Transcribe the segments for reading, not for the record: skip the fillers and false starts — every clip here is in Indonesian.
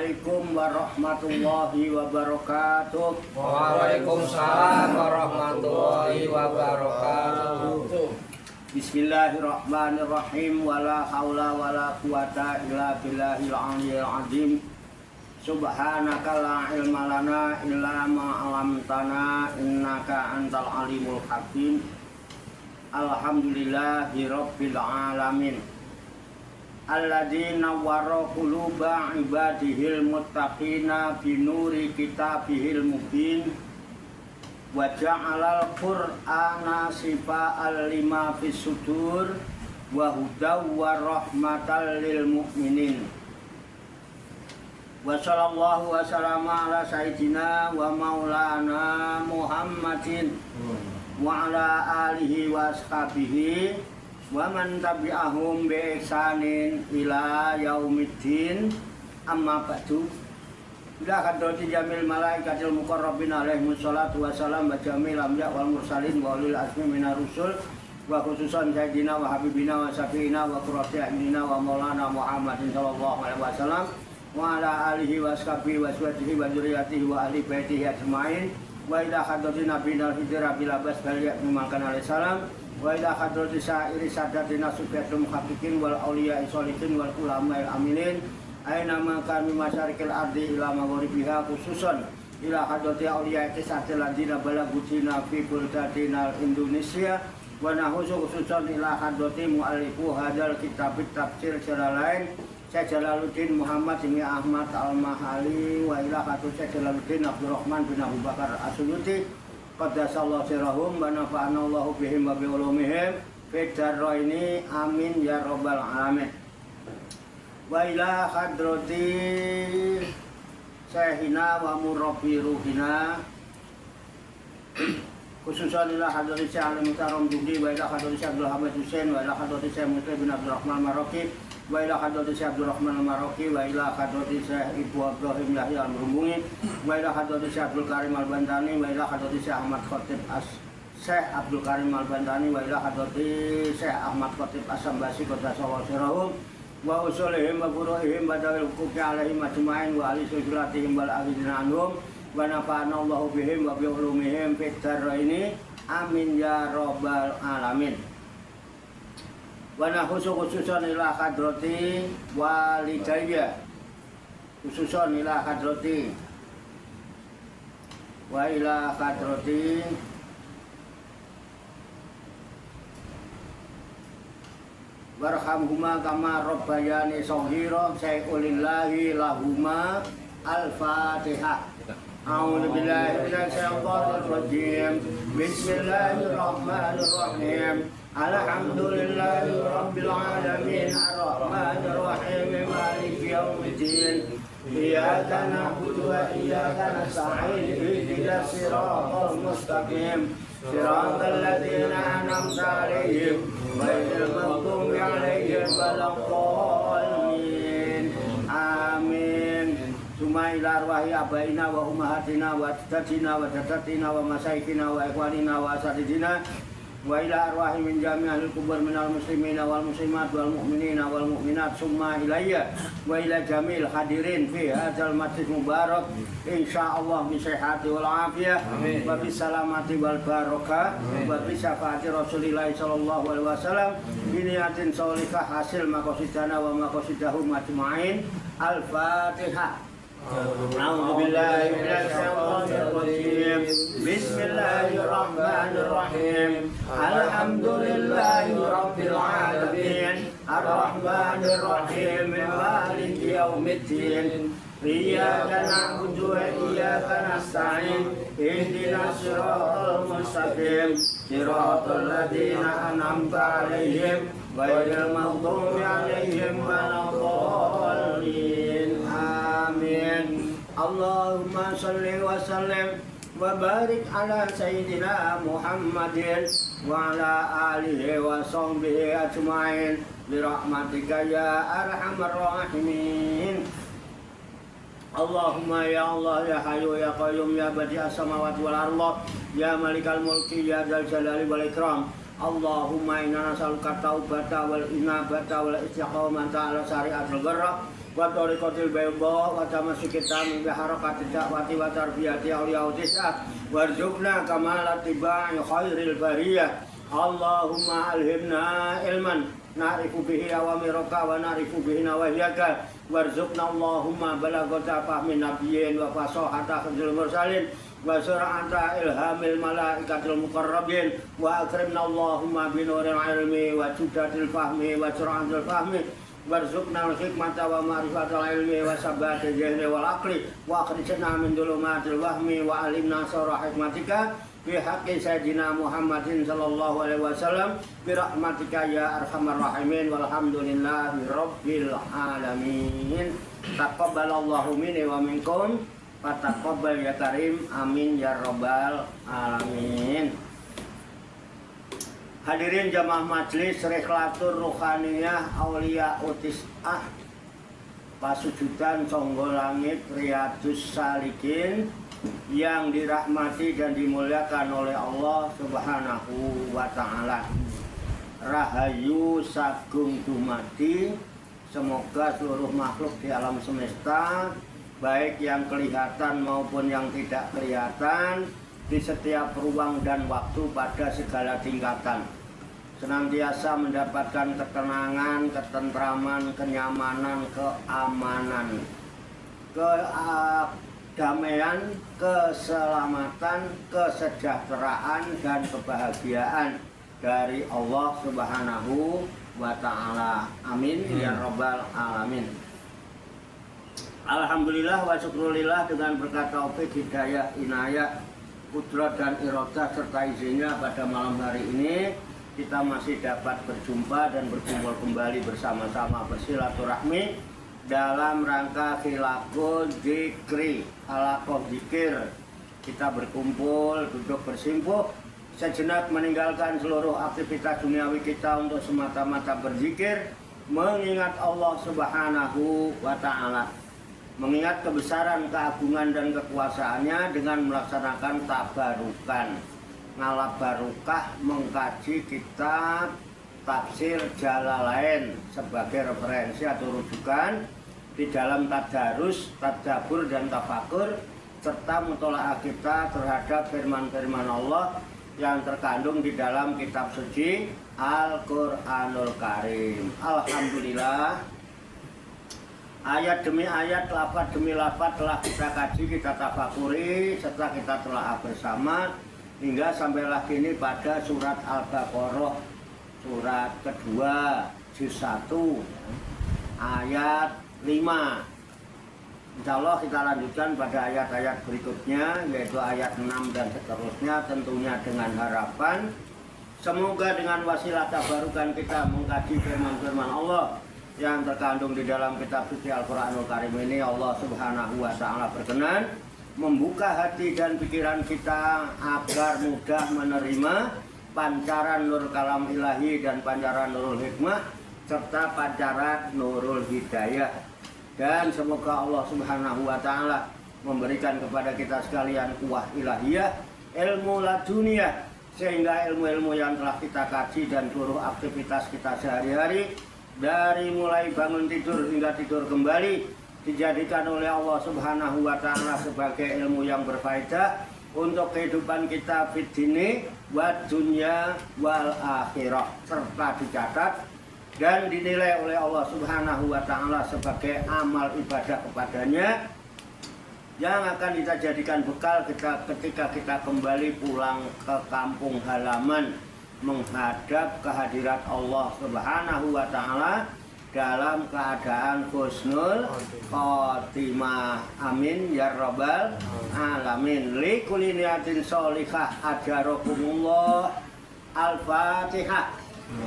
Assalamualaikum warahmatullahi wabarakatuh. Waalaikumsalam warahmatullahi wabarakatuh. Bismillahirrahmanirrahim. Wala haula wala quwata illa billahil aliyyil azim. Subhanaka la ilma lana illa ma 'allamtana innaka antal alimul hakim. Alhamdulillahi rabbil alamin. Alladzi nawwara quluba ibadihil muttaqina binuri kitabihil mubin wa ja'alal qur'ana sifa'al lima fis sudur wa hudaw wa rahmatal lil mu'minin. Wa sallallahu wa sallama ala sayyidina wa maulana Muhammadin wa ala alihi wa ashabihi wa man tabi'ahum bi ihsanin ila yaumiddin. Amma ba'du. Ila hadrati jamil malaikatil muqarrabin alaihimus salatu wassalam wa jamil anbiya wal mursalin wa ulil azmi minar rusul wa khususan sayyidina wa habibina wa syafiina wa qurrati a'yunina wa maulana Muhammadin sallallahu alaihi wasallam wa ala alihi wa ashabihi wa azwajihi wa dzurriyyatihi wa ahli baitihi ajmain wa ila hadrati nabiyil hijra bil abbas baliyat mimangkan alaihi salam wa ila hadrati sa'iri sadatina sufiyatul muhaqqiqin wal auliya sholihin wal ulama'il amilin aina ma kan masyarikil ardi ila maghribiha khususan ila hadrati auliya kisatil ladina balagutina fi buldatina Indonesia wa nahusu khususan ila hadrati muallifu hadzal kitab tafsir secara lain Syekh Jalaluddin Muhammad bin Ahmad Al-Mahali wa ila hadrati Syekh Jalaluddin Abdurrahman bin Abu Bakar As-Suyuti qaddasallahu sirrahum wa nafa'ana Allahu bihim wa bi ulumihim fid daraini amin ya rabbal alamin. Wa ila hadrati Syekhina wa murabbi ruhina khususan ila hadrati Syekh Al-Muhtaram Dudi wa ila hadrati Syekh Abdul Hamid Hussein wa ila hadrati Syekh Muslim bin Abdurrahman Maraki wa ila hadrati Syekh Abdurrahman Al-Maraki wa ila hadrati Syekh Ibu Ibrahim Yahya Al-Merumbungi wa ila hadrati Syekh Abdul Karim Al-Bantani wa ila hadrati Syekh Ahmad Khatib Syekh Abdul Karim Al-Bantani wa ila hadrati Syekh Ahmad Khatib As-Sambasi qaddasallahu sirrahum wa usulihim wa furu'ihim badawil hukuki alaihim ajma'in wa ahli sujulatihim wal akhidina anhum wa nafa'ana Allahu bihim wa bi ulumihim fid daraini amin ya rabbal alamin. Wa nahusu khususan ila hadrati walidayya khususan ila hadrati wa ila hadrati warhamhuma kama rabbayani shaghira sayulillahi lahuma al-fatihah. A'udzu billahi minasy syaithanir rajim. Bismillahirrahmanirrahim. Alhamdulillahi rabbil alamin arrahmanir rahim maliki yaumiddin. Iyyaka na'budu wa iyyaka nasta'in ihdinas siratal mustaqim. Siratal ladzina an'amta 'alaihim ghairil maghdubi 'alaihim waladdallin. Amin. Summa ila arwahi abaina wa ummahatina wa ajdatina wa jaddatina wa masyayikhina wa ikhwanina wa asatidina wa ila arwahi min jami'il kubur minal muslimina wal muslimat wal mu'minina wal mu'minat summa ilayya wa ila jamil hadirin fi hadzal masjid mubarak insyaallah bi sihhati wal afiyah wa bis salamati wal barakah wa bi syafaati Rasulillah sallallahu alaihi wasallam bi niyatin sholihah hasil maqasidana wa maqasidahum ajmain. Al-Fatihah. A'udzu billahi minasy syaithanir rajim. Bismillahirrahmanirrahim. Alhamdulillahi rabbil alamin. Arrahmanir rahim. Maliki yaumiddin. Iyyaka na'budu wa iyyaka nasta'in. Ihdinas siratal mustaqim. Siratal ladzina an'amta 'alaihim ghairil maghdubi 'alaihim waladdallin. Amin. Allahumma shalli wa sallim wa barik ala sayyidina Muhammadin wa ala alihi wa sahbihi ajma'in bi rahmatika ya arhamar rahimin. Allahumma ya Allah ya Hayyu ya Qayyum ya Badi'as samawati wal ardh ya Malikal mulki ya Dzal jalali wal ikram Allahumma inna nas'aluka taubata wal inabata wal istiqamata ala syariatil gharra wa tariqatil bayda wa tamassukita min biharakatil da'wati wa tarbiyati awliya tis'ah warzuqna kamala tibai khairil bariyah. Allahumma alhimna ilman na'rifu bihi awamiraka wa na'rifu bihi nawahyaka warzuqna Allahumma balagata fahmin nabiyyin wa fasahata khidul mursalin wa sur'ata ilhamil malaikatil muqarrabin wa akrimna Allahumma binuril ilmi wa judatil fahmi wa sur'atil fahmi warzuqna al-hikmata wa ma'rifatal ilmi wa sabatil jahli wal aqli wa akhrijna min dhulumatil wahmi wa alimna sura hikmatika bi haqqi sayyidina Muhammadin sallallahu alaihi wasallam bi rahmatika ya arhamar rahimin walhamdulillahi rabbil alamin. Taqabbalallahu minni wa minkum fataqabbal ya karim amin ya rabbal alamin. Hadirin jamaah majelis Rikhlatur Ruhaniyah Aulia Utis'ah Pasujudan Songgo Langit Riyadus Salikin yang dirahmati dan dimuliakan oleh Allah Subhanahu wa Ta'ala. Rahayu sagung dumadi, semoga seluruh makhluk di alam semesta, baik yang kelihatan maupun yang tidak kelihatan, di setiap ruang dan waktu pada segala tingkatan, senantiasa mendapatkan ketenangan, ketentraman, kenyamanan, keamanan, kedamaian, keselamatan, kesejahteraan, dan kebahagiaan dari Allah Subhanahu wa Ta'ala. Amin ya rabbal alamin. Alhamdulillah wa syukrulillah, dengan berkat taufik, hidayah, inayah, kudrat dan iradah serta izinnya pada malam hari ini kita masih dapat berjumpa dan berkumpul kembali bersama-sama bersilaturahmi dalam rangka khilaqul dzikri, halaqah zikir. Kita berkumpul, duduk bersimpuh sejenak, meninggalkan seluruh aktivitas duniawi kita untuk semata-mata berzikir, mengingat Allah Subhanahu wa Ta'ala, mengingat kebesaran, keagungan, dan kekuasaannya dengan melaksanakan tabarukan. Ngalap barukah mengkaji kitab tafsir Jalalain sebagai referensi atau rujukan di dalam tadarus, tadabbur, dan tafakur, serta mutola'ah kita terhadap firman-firman Allah yang terkandung di dalam kitab suci Al-Quranul Karim. Alhamdulillah, ayat demi ayat, lafaz demi lafaz telah kita kaji, kita tafakuri, serta kita telah bersama hingga sampailah kini pada surat Al-Baqarah, surat kedua, juz 1, ayat 5. Insya Allah kita lanjutkan pada ayat-ayat berikutnya, yaitu ayat 6 dan seterusnya, tentunya dengan harapan semoga dengan wasilah tabarukan kita mengkaji firman-firman Allah yang terkandung di dalam kitab suci Al-Quranul Karim ini, Allah Subhanahu wa Ta'ala berkenan membuka hati dan pikiran kita agar mudah menerima pancaran nur kalam ilahi dan pancaran nurul hikmah serta pancaran nurul hidayah. Dan semoga Allah Subhanahu wa Ta'ala memberikan kepada kita sekalian kuwah ilahiyah, ilmu laduniyah, sehingga ilmu-ilmu yang telah kita kaji dan seluruh aktivitas kita sehari-hari, dari mulai bangun tidur hingga tidur kembali, dijadikan oleh Allah Subhanahu wa Ta'ala sebagai ilmu yang berfaedah untuk kehidupan kita fid dini wa dunya wal akhirah, serta dicatat dan dinilai oleh Allah Subhanahu wa Ta'ala sebagai amal ibadah kepadanya yang akan kita jadikan bekal ketika kita kembali pulang ke kampung halaman menghadap kehadirat Allah Subhanahu wa Ta'ala dalam keadaan husnul khotimah. Amin ya rabbal alamin. Li kulli niyatin sholihah ajarokumullah. Al-Fatihah.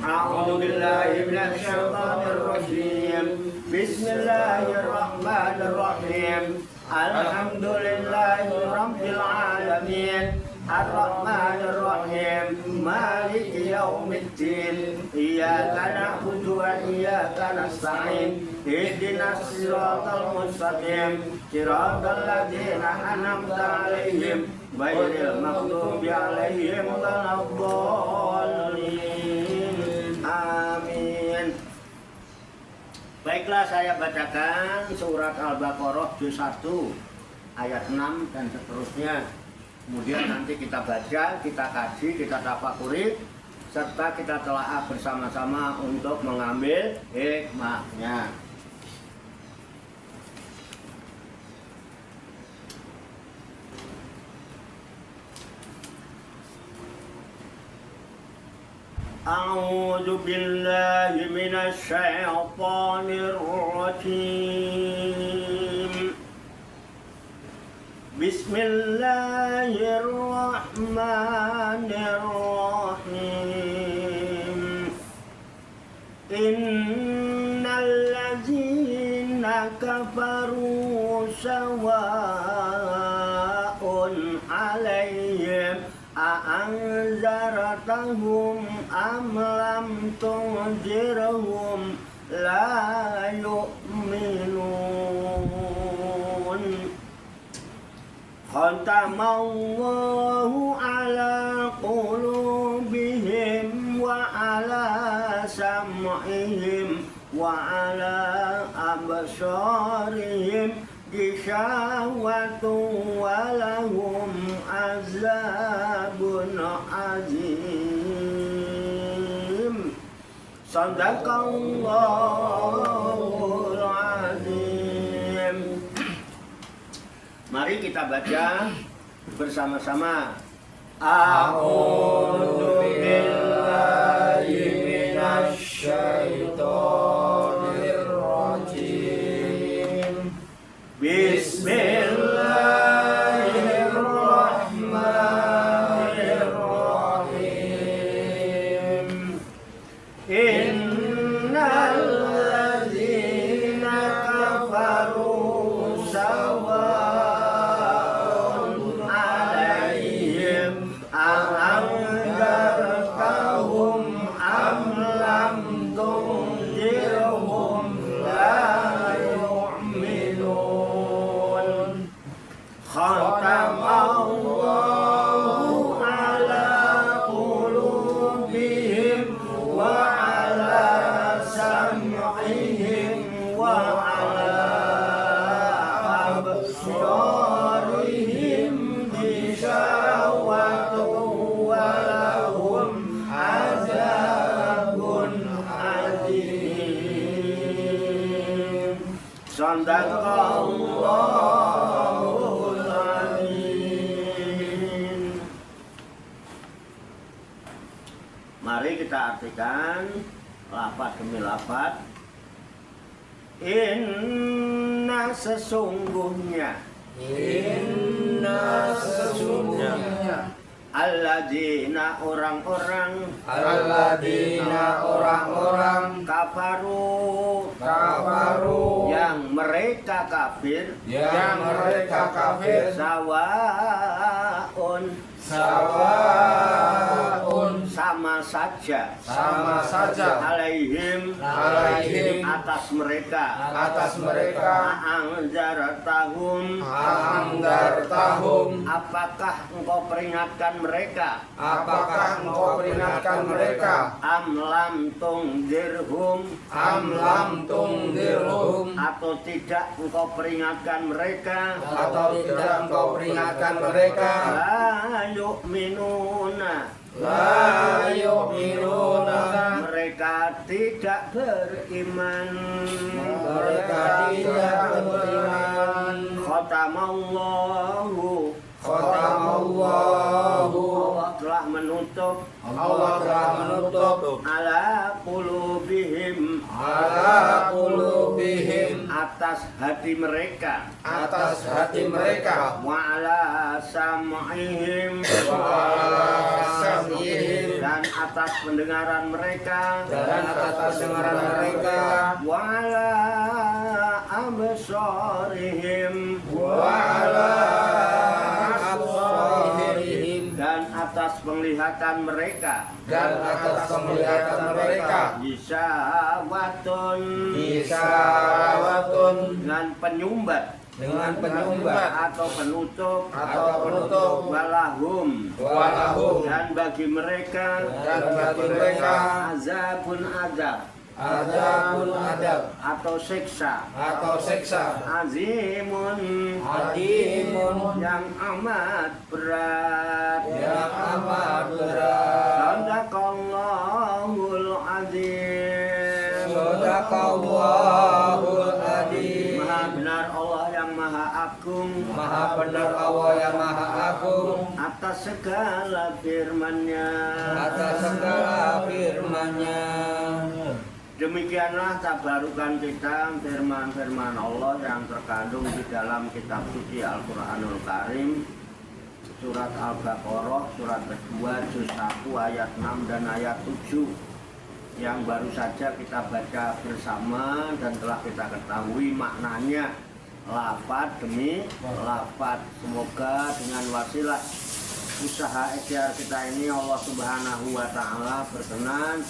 A'udzu billahi minasy syaithanir rajim. Bismillahirrahmanirrahim. Alhamdulillahi rabbil alamin. Ar-Rahmanir-Rahim. Maliki yaumiddin. Iyyaka na'budu wa iyyaka nasta'in. Ihdinas siratal mustaqim. Siratal ladzina an'amta 'alaihim ghairil maghdubi 'alaihim waladdallin. Baiklah, saya bacakan surat Al-Baqarah juz 1 ayat 6 dan seterusnya. Kemudian nanti kita baca, kita kaji, kita tafakuri, serta kita telaah bersama-sama untuk mengambil hikmahnya. A'udzu billahi minasy syaithanir rajim. Bismillahirrahmanirrahim. Innal ladzina kafaru sawa'un 'alaihim a'anzartahum am lam tunzirhum la yu'minun. Khatamallahu ala qulubihim wa ala sam'ihim wa ala absarihim ghishawatun wa lahum azabun azim. Sadaqallahul azim. Mari kita baca bersama-sama. A'udzu billahi minasy syaithanir rajim. Bismillahirrahmanirrahim. Innal ladzina kafaru sawa'un 'alaihim a'anzartahum am lam tunzirhum la yu'minun. Khatamallahu ala qulubihim wa ala sam'ihim wa ala absarihim ghishawatun wa lahum azabun azim. Sadaqallahul azim. Mari kita artikan lafaz demi lafaz. Inna sesungguhnya, Inna sesungguhnya, alladzina orang-orang, alladzina orang-orang, kafaru kafaru yang mereka kafir, yang mereka kafir, sawaun sawaun sama saja, sama saja, alaihim alaihim atas mereka, atas mereka, anzartahum anzartahum apakah engkau peringatkan mereka, apakah engkau peringatkan mereka, am lam tunzirhum am lam tunzirhum atau tidak engkau peringatkan mereka, atau tidak engkau peringatkan mereka, la yu'minuna la yu'minuna mereka tidak beriman, mereka tidak beriman. Khatamallahu Khatamallahu Allah telah menutup Allah telah menutup ala qulubihim ala qulubihim atas hati mereka, atas hati mereka, wa ala sam'ihim wa ala sam'ihim dan atas pendengaran mereka, dan atas pendengaran mereka, wa ala absarihim wa ala absarihim dan atas penglihatan mereka, dan atas penglihatan mereka, gisawatun gisawatun dengan penyumbat dengan penyumbat atau penutup walahum walahum dan bagi mereka dan bagi mereka azabun azab Azabun adab atau siksa azimun yang amat berat Sadaqallahul azim Maha benar Allah yang maha agung atas segala firman-Nya. Demikianlah tabarukan kita firman-firman Allah yang terkandung di dalam kitab suci Al-Quranul Karim, surat Al-Baqarah, surat kedua, juz 1, ayat 6 dan ayat 7 yang baru saja kita baca bersama dan telah kita ketahui maknanya lafaz demi lafaz. Semoga dengan wasilah usaha ikhtiar kita ini Allah Subhanahu wa Ta'ala berkenan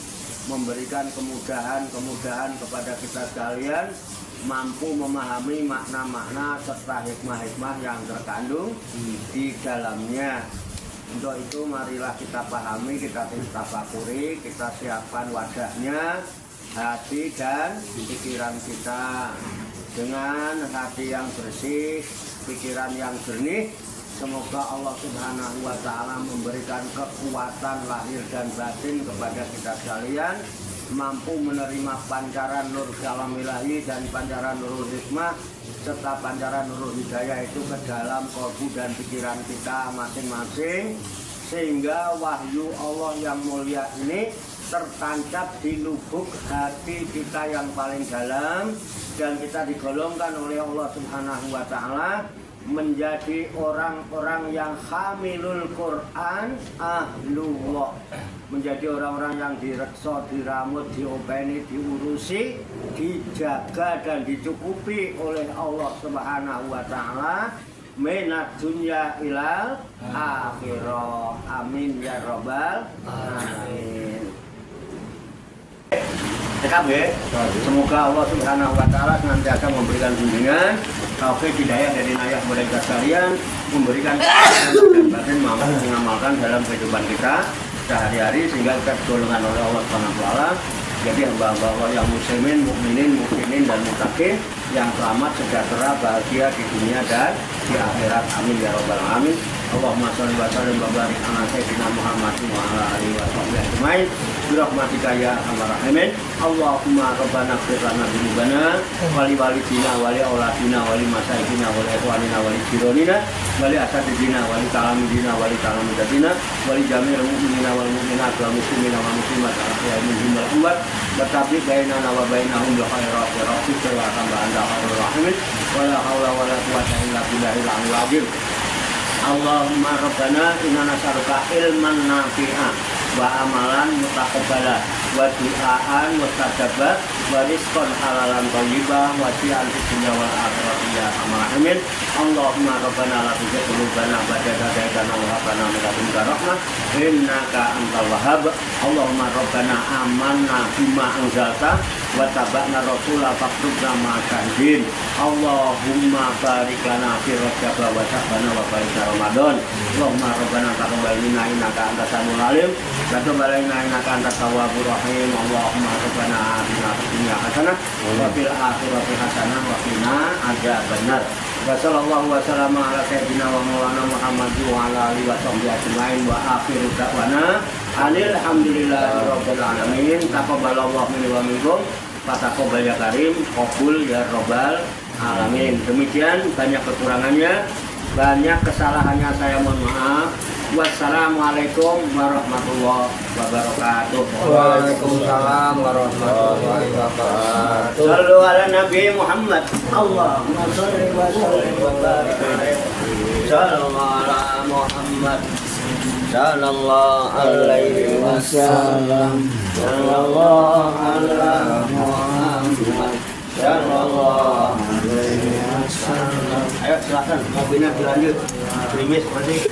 memberikan kemudahan kepada kita sekalian, mampu memahami makna-makna serta hikmah-hikmah yang terkandung di dalamnya. Untuk itu marilah kita pahami, kita tafakuri, kita siapkan wadahnya, hati dan pikiran kita. Dengan hati yang bersih, pikiran yang jernih, semoga Allah Subhanahu wa Ta'ala memberikan kekuatan lahir dan batin kepada kita sekalian, mampu menerima pancaran nur kalam ilahi dan pancaran nurul hikmah serta pancaran nurul hidayah itu ke dalam kalbu dan pikiran kita masing-masing, sehingga wahyu Allah yang mulia ini tertancap di lubuk hati kita yang paling dalam, dan kita digolongkan oleh Allah Subhanahu wa Ta'ala menjadi orang-orang yang hamilul Quran ahlullah, menjadi orang-orang yang direksa, diramut, diopeni, diurusi, dijaga dan dicukupi oleh Allah Subhanahu wa Ta'ala minat dunya ilal akhirah. Amin ya rabbal alamin. Cekap ya. Semoga Allah Subhanahu wa Ta'ala senantiasa memberikan bimbingan, taufik hidayah dari ayah kepada kita sekalian, memberikan dan batin mampu mengamalkan dalam kehidupan kita sehari-hari sehingga kita digolongkan oleh Allah Subhanahu wa Ta'ala jadi hamba-hamba Allah yang muslimin, mukminin dan muttaqin yang selamat, sejahtera, bahagia di dunia dan di akhirat. Amin ya rabbal alamin. Allahumma sholli wa sallim wa barik ala sayyidina Muhammad wa ala alihi wa sahbihi ajmain. Birahmatika ya arhamar rahimin. Allahumma rabbana ighfir lana dzunubana wa li walidina wa li auladina wa li masaikina wa li ikhwanina wa li jironina wa li asatidina wa li talamidina wa li talamidatina wa li jami'il mu'minina wal mu'minat wal muslimina wal muslimat al-ahya'i minhum wal amwat wa tabi bainana wa bainahum bil khairat ya rabbi wa anta khairur rahimin wa la haula wa la quwwata illa billahil aliyyil azim. Allahumma rabbana inna nas'aluka ilman nafi'an wa amalan mutaqabbala wa du'aan mustajaba wa rizqan halalan thayyiban wa si'an fid dunya wal akhirati ya arhamar rahimin. Allahumma rabbana la tuzigh qulubana ba'da idh hadaytana wa hab lana min ladunka rahmah innaka antal wahhab. Allahumma rabbana amanna bima anzalta wa tabana rasula faqtubna ma'asyahidin. Allahumma barik lana fi Rajab wa Sya'ban wa barik Ramadan. Allahumma rabbana taqabbal minna innaka antas samiul alim wa tub alaina innaka antat tawwabur rahim. Allahumma rabbana atina fid dunya hasanah wa fil akhirati hasanah wa qina adzabannar. Wa sallallahu wa sallama ala sayyidina wa maulana Muhammad wa ala alihi wa sahbihi ajmain wa akhiru da'wana alhamdulillahi rabbil alamin. Taqabbalallahu minna wa minkum fataqabbal ya karim, qabul ya rabbal alamin. Demikian, banyak kekurangannya, banyak kesalahannya, saya mohon maaf. Wassalamualaikum warahmatullahi wabarakatuh. Waalaikumsalam warahmatullahi wabarakatuh. Sallu ala Nabi Muhammad. Allahumma sholli wa sallim wa barik alaihi. Sallu ala Muhammad. Sallallahu alaihi wasallam. Sallallahu ala Muhammad. Sallallahu alaihi wasallam. Ayo silakan, mobilnya dilanjut. Primis masih.